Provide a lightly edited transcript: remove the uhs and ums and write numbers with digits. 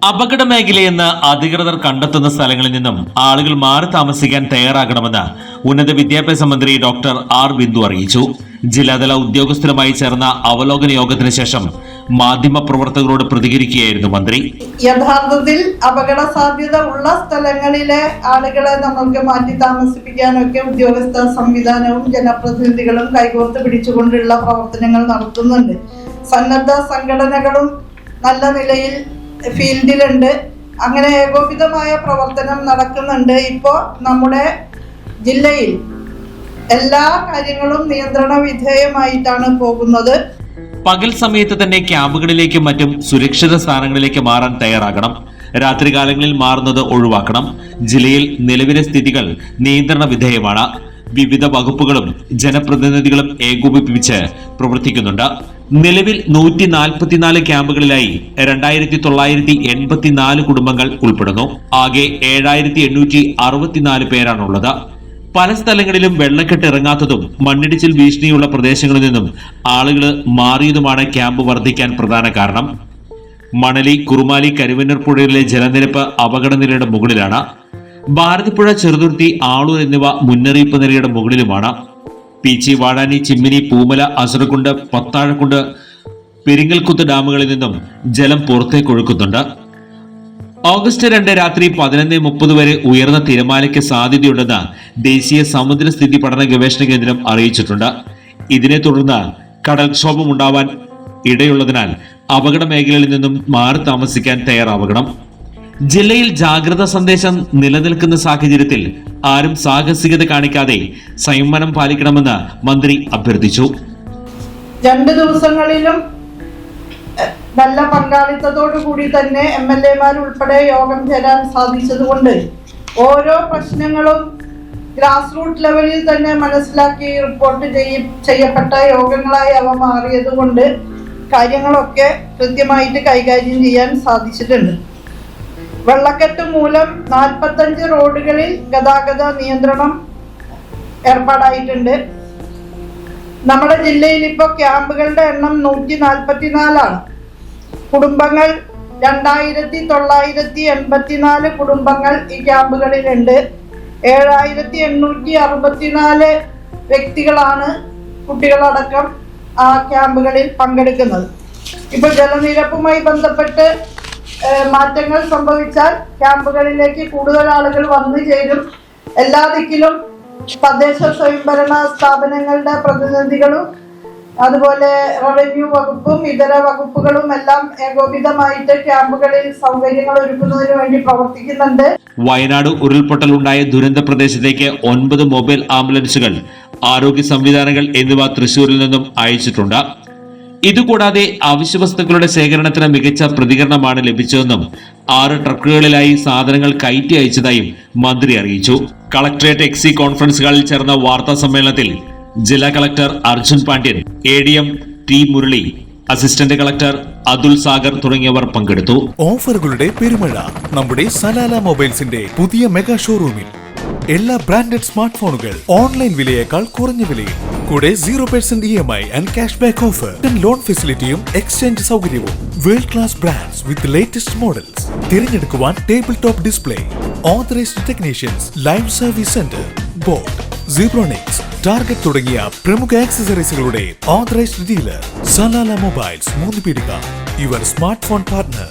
അപകട മേഖലയെന്ന് അധികൃതർ കണ്ടെത്തുന്ന സ്ഥലങ്ങളിൽ നിന്നും ആളുകൾ മാറി താമസിക്കാൻ തയ്യാറാകണമെന്ന് ഉന്നത വിദ്യാഭ്യാസ മന്ത്രി ഡോക്ടർ ആർ ബിന്ദു അറിയിച്ചു. ജില്ലാതല ഉദ്യോഗസ്ഥരുമായി ചേർന്ന അവലോകന യോഗത്തിന് ശേഷം മാധ്യമപ്രവർത്തകരോട് പ്രതികരിക്കുകയായിരുന്നു മന്ത്രി. യഥാർത്ഥത്തിൽ അപകട സാധ്യത ഉള്ള സ്ഥലങ്ങളിലെ ആളുകളെ നമുക്ക് മാറ്റി താമസിപ്പിക്കാനൊക്കെ ഉദ്യോഗസ്ഥ സംവിധാനവും ജനപ്രതിനിധികളും കൈകോർത്ത് പിടിച്ചുകൊണ്ടുള്ള പ്രവർത്തനങ്ങൾ നടത്തുന്നുണ്ട്. സന്നദ്ധ സംഘടനകളും നല്ല നിലയിൽ ഫീൽഡിലുണ്ട്. അങ്ങനെ ഏകോപിതമായ പ്രവർത്തനം നടക്കുന്നുണ്ട്. ഇപ്പോൾ നമ്മുടെ ജില്ലയിൽ എല്ലാ കാര്യങ്ങളും നിയന്ത്രണ വിധേയമായിട്ടാണ് പോകുന്നത്. പകൽ സമയത്ത് തന്നെ ക്യാമ്പുകളിലേക്കും മറ്റും സുരക്ഷിത സ്ഥാനങ്ങളിലേക്ക് മാറാൻ തയ്യാറാകണം. രാത്രികാലങ്ങളിൽ മാറുന്നത് ഒഴിവാക്കണം. ജില്ലയിൽ നിലവിലെ സ്ഥിതികൾ നിയന്ത്രണ വിധേയമാണ്. വിവിധ വകുപ്പുകളും ജനപ്രതിനിധികളും ഏകോപിപ്പിച്ച് പ്രവർത്തിക്കുന്നുണ്ട്. നിലവിൽ 144 ക്യാമ്പുകളിലായി 2984 കുടുംബങ്ങൾ ഉൾപ്പെടുന്നു. ആകെ 7864 പേരാണുള്ളത്. പല സ്ഥലങ്ങളിലും വെള്ളക്കെട്ട് ഇറങ്ങാത്തതും മണ്ണിടിച്ചിൽ ഭീഷണിയുള്ള പ്രദേശങ്ങളിൽ നിന്നും ആളുകൾ മാറിയതുമാണ് ക്യാമ്പ് വർദ്ധിക്കാൻ പ്രധാന കാരണം. മണലി, കുറുമാലി, കരുവന്നൂർ പുഴയിലെ ജലനിരപ്പ് അപകടനിലയുടെ മുകളിലാണ്. ഭാരതിപ്പുഴ, ചെറുതുരുത്തി, ആളൂർ എന്നിവ മുന്നറിയിപ്പ് നിലയുടെ മുകളിലുമാണ്. പീച്ചി, വാഴാനി, ചിമ്മിനി, പൂമല, അസറക്കുണ്ട്, പത്താഴക്കുണ്ട്, പെരിങ്ങൽകുത്ത് ഡാമുകളിൽ നിന്നും ജലം പുറത്തേക്ക് ഒഴുക്കുന്നുണ്ട്. ഓഗസ്റ്റ് 2 രാത്രി 11:30 വരെ ഉയർന്ന തിരമാലയ്ക്ക് സാധ്യതയുണ്ടെന്ന് ദേശീയ സമുദ്രസ്ഥിതി പഠന ഗവേഷണ കേന്ദ്രം അറിയിച്ചിട്ടുണ്ട്. ഇതിനെ തുടർന്ന് കടൽക്ഷോഭം ഉണ്ടാവാൻ ഇടയുള്ളതിനാൽ അപകട മേഖലയിൽ നിന്നും മാറി താമസിക്കാൻ തയ്യാറാവണം. ജില്ലയിൽ ജാഗ്രതാ സന്ദേശം നിലനിൽക്കുന്ന സാഹചര്യത്തിൽ ആരും സാഹസികത കാണിക്കാതെ സംയമനം പാലിക്കണമെന്ന് മന്ത്രി അഭ്യർത്ഥിച്ചു. 2 ദിവസങ്ങളിലും നല്ല പങ്കാളിത്തത്തോടു കൂടി തന്നെ MLA-മാർ ഉൾപ്പെടെ യോഗം ചേരാൻ സാധിച്ചതുകൊണ്ട് ഓരോ പ്രശ്നങ്ങളും ഗ്രാസ് റൂട്ട് ലെവലിൽ തന്നെ മനസ്സിലാക്കി റിപ്പോർട്ട് ചെയ്യപ്പെട്ട യോഗങ്ങളായി അവ മാറിയതുകൊണ്ട് കാര്യങ്ങളൊക്കെ കൃത്യമായിട്ട് കൈകാര്യം ചെയ്യാൻ സാധിച്ചിട്ടുണ്ട്. വെള്ളക്കെട്ട് മൂലം 45 റോഡുകളിൽ ഗതാഗത നിയന്ത്രണം ഏർപ്പാടായിട്ടുണ്ട്. നമ്മുടെ ജില്ലയിൽ ഇപ്പോൾ ക്യാമ്പുകളുടെ എണ്ണം 144 കുടുംബങ്ങൾ 2984 കുടുംബങ്ങൾ ഈ ക്യാമ്പുകളിലുണ്ട്. 7864 വ്യക്തികളാണ് കുട്ടികളടക്കം ആ ക്യാമ്പുകളിൽ പങ്കെടുക്കുന്നത്. ഇപ്പോൾ ജലനിരപ്പുമായി ബന്ധപ്പെട്ട് മാറ്റങ്ങൾ സംഭവിച്ചാൽ ക്യാമ്പുകളിലേക്ക് കൂടുതൽ ആളുകൾ വന്നു ചേരും. എല്ലാ ദിക്കിലും തദ്ദേശ സ്വയംഭരണ സ്ഥാപനങ്ങളുടെ പ്രതിനിധികളും അതുപോലെ റവന്യൂ വകുപ്പും ഇതര വകുപ്പുകളും എല്ലാം ഏകോപിതമായിട്ട് ക്യാമ്പുകളിൽ സൗകര്യങ്ങൾ ഒരുക്കുന്നതിന് വേണ്ടി പ്രവർത്തിക്കുന്നുണ്ട്. വയനാട് ഉരുൾപൊട്ടലുണ്ടായ ദുരന്ത പ്രദേശത്തേക്ക് 9 മൊബൈൽ ആംബുലൻസുകൾ, ആരോഗ്യ സംവിധാനങ്ങൾ എന്നിവ തൃശൂരിൽ നിന്നും അയച്ചിട്ടുണ്ട്. ഇതുകൂടാതെ അവശ്യവസ്തുക്കളുടെ ശേഖരണത്തിന് മികച്ച പ്രതികരണമാണ് ലഭിച്ചതെന്നും 6 ട്രക്കുകളിലായി സാധനങ്ങൾ കയറ്റി അയച്ചതായും മന്ത്രി അറിയിച്ചു. കളക്ടറേറ്റ് എക്സി കോൺഫറൻസ് ഹാളിൽ ചേർന്ന വാർത്താ സമ്മേളനത്തിൽ ജില്ലാ collector Arjun Pandian, ADM T Murali, assistant collector Atul Sagar തുടങ്ങിയവർ പങ്കെടുത്തു. ഓഫറുകളുടെ പെരുമഴ നമ്മുടെ സലാല മൊബൈൽസിന്റെ പുതിയ മെഗാ ഷോറൂമിൽ. എല്ലാ ബ്രാൻഡഡ് സ്മാർട്ട് ഫോണുകൾ ഓൺലൈൻ വിലയേക്കാൾ കുറഞ്ഞ വിലയിൽ. കൂടെ 0% EMI and cash back offer, loan ഫെസിലിറ്റിയും എക്സ്ചേഞ്ച് സൗകര്യവും. World class brands with latest models. തിരഞ്ഞെടുക്കുവാൻ table top display, authorised technicians, live service centre, boat, Zebronics, target തുടങ്ങിയ പ്രമുഖ ആക്സസറീസുകളുടെ authorised dealer Salalah mobiles, Moonupeedika, your smart phone partner.